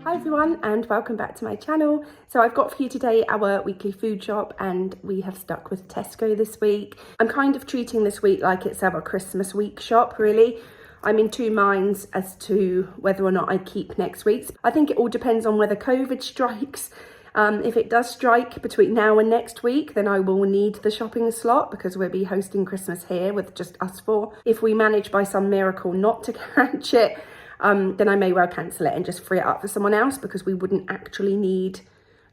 Hi everyone and welcome back to my channel. So I've got for you today our weekly food shop and we have stuck with Tesco this week. I'm kind of treating this week like it's our Christmas week shop really. I'm in two minds as to whether or not I keep next week's. I think it all depends on whether COVID strikes. If it does strike between now and next week, then I will need the shopping slot because we'll be hosting Christmas here with just us four. If we manage by some miracle not to catch it, then I may well cancel it and just free it up for someone else because we wouldn't actually need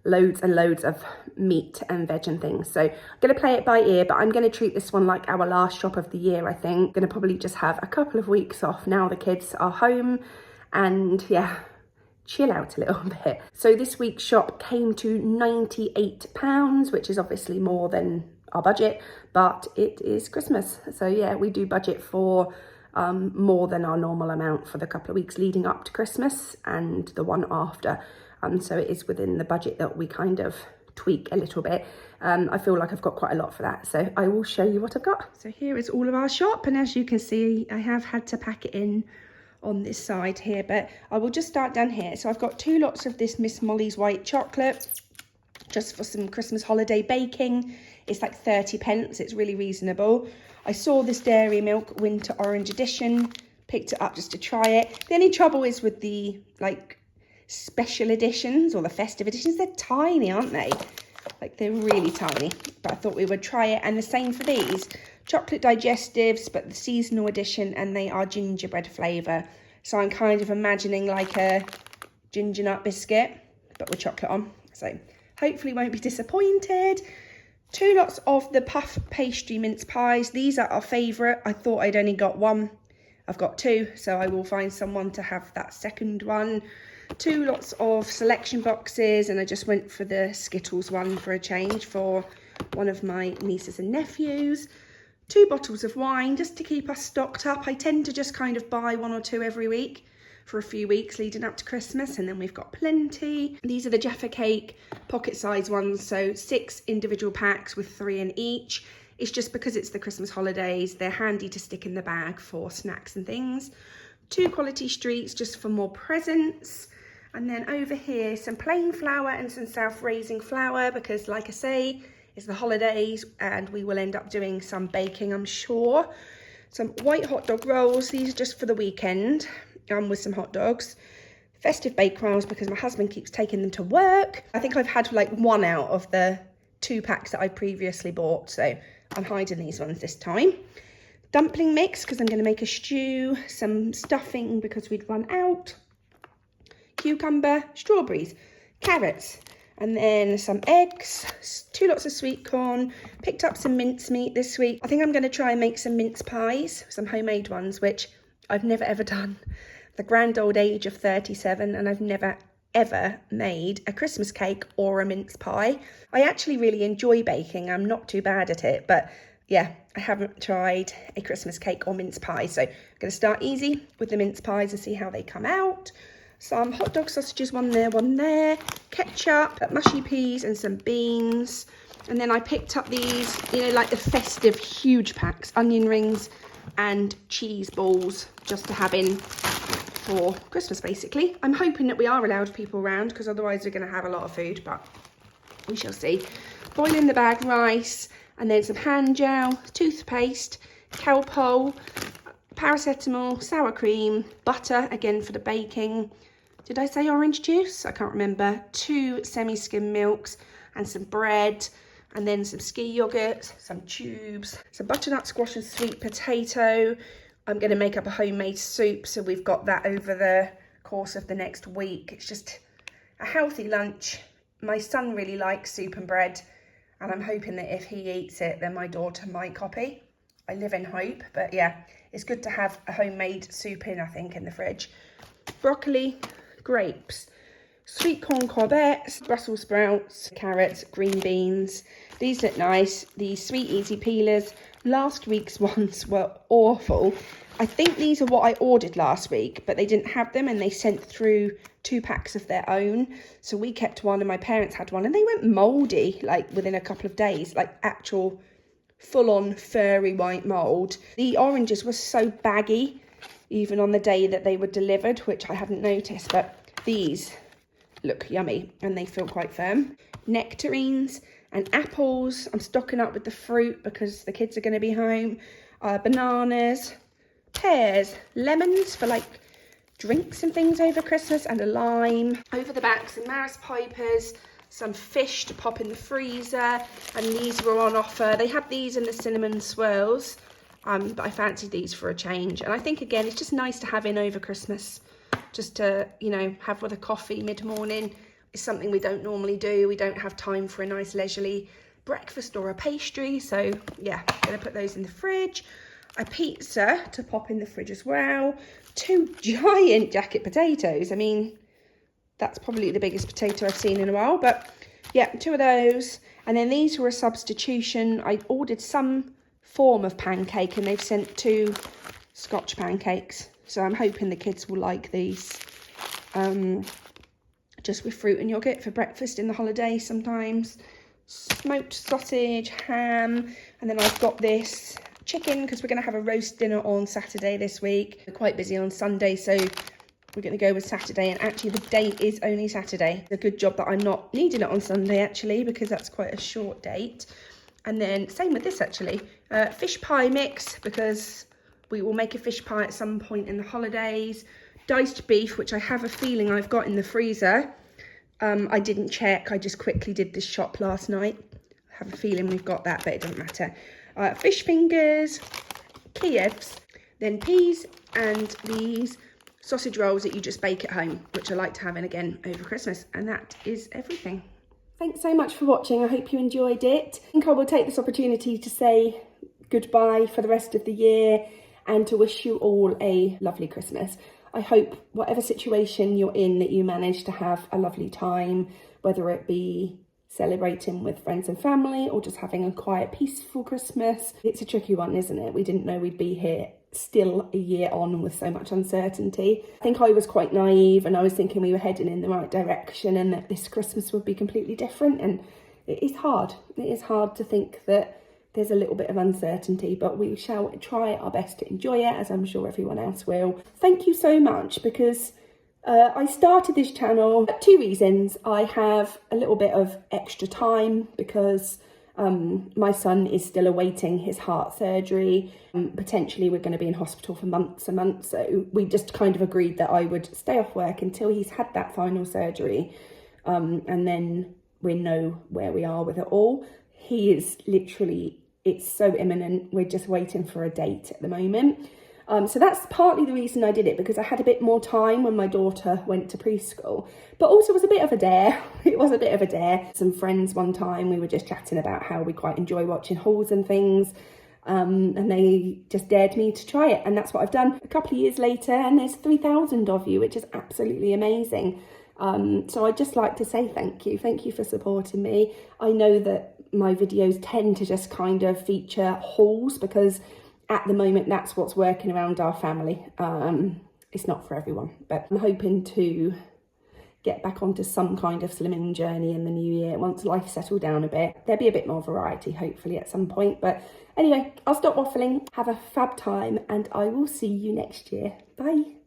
loads and loads of meat and veg and things. So I'm going to play it by ear, but I'm going to treat this one like our last shop of the year, I think. Going to probably just have a couple of weeks off now the kids are home and yeah, chill out a little bit. So this week's shop came to £98, which is obviously more than our budget, but it is Christmas. So yeah, we do budget for more than our normal amount for the couple of weeks leading up to Christmas and the one after. So it is within the budget that we kind of tweak a little bit. I feel like I've got quite a lot for that. So I will show you what I've got. So here is all of our shop. And as you can see, I have had to pack it in on this side here, but I will just start down here. So I've got 2 lots of this Miss Molly's white chocolate just for some Christmas holiday baking. It's like 30p. It's really reasonable. I saw this Dairy Milk Winter Orange Edition, picked it up just to try it. The only trouble is with the like special editions or the festive editions, they're tiny, aren't they? Like they're really tiny, but I thought we would try it. And the same for these chocolate digestives, but the seasonal edition, and they are gingerbread flavour. So I'm kind of imagining like a ginger nut biscuit, but with chocolate on. So hopefully won't be disappointed. 2 lots of the puff pastry mince pies. These are our favourite. I thought I'd only got 1. I've got 2, so I will find someone to have that second one. 2 lots of selection boxes, and I just went for the Skittles one for a change for one of my nieces and nephews. 2 bottles of wine just to keep us stocked up. I tend to just kind of buy 1 or 2 every week for a few weeks leading up to Christmas, and then we've got plenty. These are the Jaffa Cake pocket size ones, so 6 individual packs with 3 in each. It's just because it's the Christmas holidays, they're handy to stick in the bag for snacks and things. 2 Quality Streets just for more presents. And then over here, some plain flour and some self-raising flour because like I say, it's the holidays and we will end up doing some baking, I'm sure. Some white hot dog rolls, these are just for the weekend. With some hot dogs. Festive bake rolls because my husband keeps taking them to work. I think I've had like 1 out of the 2 packs that I previously bought, so I'm hiding these ones this time. Dumpling mix because I'm going to make a stew. Some stuffing because we'd run out. Cucumber, strawberries, carrots, and then some eggs. 2 lots of sweet corn. Picked up some mincemeat this week. I think I'm going to try and make some mince pies, some homemade ones, which I've never ever done. The grand old age of 37, and I've never ever made a Christmas cake or a mince pie. I actually really enjoy baking. I'm not too bad at it, but yeah, I haven't tried a Christmas cake or mince pie. So I'm going to start easy with the mince pies and see how they come out. Some hot dog sausages, one there, ketchup, mushy peas and some beans. And then I picked up these, you know, like the festive huge packs, onion rings and cheese balls just to have in for Christmas basically. I'm hoping that we are allowed people around because otherwise we're going to have a lot of food, but we shall see. Boil in the bag rice and then some hand gel, toothpaste, Calpol, paracetamol, sour cream, butter again for the baking. Did I say orange juice? I can't remember. 2 semi-skim milks and some bread. And then some ski yogurt, some tubes, some butternut squash and sweet potato. I'm going to make up a homemade soup, so we've got that over the course of the next week. It's just a healthy lunch. My son really likes soup and bread, and I'm hoping that if he eats it, then my daughter might copy. I live in hope, but yeah, it's good to have a homemade soup I think, in the fridge. Broccoli, grapes, sweet corn corbettes, Brussels sprouts, carrots, green beans. These look nice. These sweet easy peelers. Last week's ones were awful. I think these are what I ordered last week, but they didn't have them and they sent through 2 packs of their own. So we kept one and my parents had one and they went mouldy like within a couple of days, like actual full-on furry white mould. The oranges were so baggy even on the day that they were delivered, which I hadn't noticed, but these look yummy and they feel quite firm. Nectarines and apples. I'm stocking up with the fruit because the kids are going to be home. Bananas, pears, lemons for like drinks and things over Christmas, and a lime. Over the back, some Maris Pipers, some fish to pop in the freezer, and these were on offer. They had these in the cinnamon swirls, but I fancied these for a change. And I think, again, it's just nice to have in over Christmas, just to, you know, have with a coffee mid-morning. It's something we don't normally do. We don't have time for a nice leisurely breakfast or a pastry. So, yeah, I'm going to put those in the fridge. A pizza to pop in the fridge as well. 2 giant jacket potatoes. I mean, that's probably the biggest potato I've seen in a while. But, yeah, 2 of those. And then these were a substitution. I ordered some form of pancake and they've sent 2 Scotch pancakes. So I'm hoping the kids will like these. Just with fruit and yoghurt for breakfast in the holidays sometimes. Smoked sausage, ham. And then I've got this chicken because we're going to have a roast dinner on Saturday this week. We're quite busy on Sunday, so we're going to go with Saturday. And actually the date is only Saturday. It's a good job that I'm not needing it on Sunday actually, because that's quite a short date. And then same with this actually, fish pie mix, because we will make a fish pie at some point in the holidays. Diced beef, which I have a feeling I've got in the freezer. I didn't check, I just quickly did this shop last night. I have a feeling we've got that, but it doesn't matter. Fish fingers, Kievs, then peas, and these sausage rolls that you just bake at home, which I like to have in again over Christmas. And that is everything. Thanks so much for watching. I hope you enjoyed it. I think I will take this opportunity to say goodbye for the rest of the year and to wish you all a lovely Christmas. I hope whatever situation you're in that you manage to have a lovely time, whether it be celebrating with friends and family or just having a quiet, peaceful Christmas. It's a tricky one, isn't it? We didn't know we'd be here still a year on with so much uncertainty. I think I was quite naive and I was thinking we were heading in the right direction and that this Christmas would be completely different, and it is hard. It is hard to think that there's a little bit of uncertainty, but we shall try our best to enjoy it, as I'm sure everyone else will. Thank you so much, because I started this channel for 2 reasons. I have a little bit of extra time because my son is still awaiting his heart surgery. Potentially we're going to be in hospital for months and months. So we just kind of agreed that I would stay off work until he's had that final surgery. And then we know where we are with it all. He is literally, it's so imminent. We're just waiting for a date at the moment. So that's partly the reason I did it, because I had a bit more time when my daughter went to preschool, but also it was a bit of a dare. It was a bit of a dare. Some friends one time, we were just chatting about how we quite enjoy watching hauls and things. And they just dared me to try it. And that's what I've done a couple of years later. And there's 3,000 of you, which is absolutely amazing. So I'd just like to say thank you. Thank you for supporting me. I know that my videos tend to just kind of feature hauls because at the moment, that's what's working around our family. It's not for everyone, but I'm hoping to get back onto some kind of slimming journey in the new year. Once life settled down a bit, there'll be a bit more variety, hopefully, at some point. But anyway, I'll stop waffling. Have a fab time, and I will see you next year. Bye.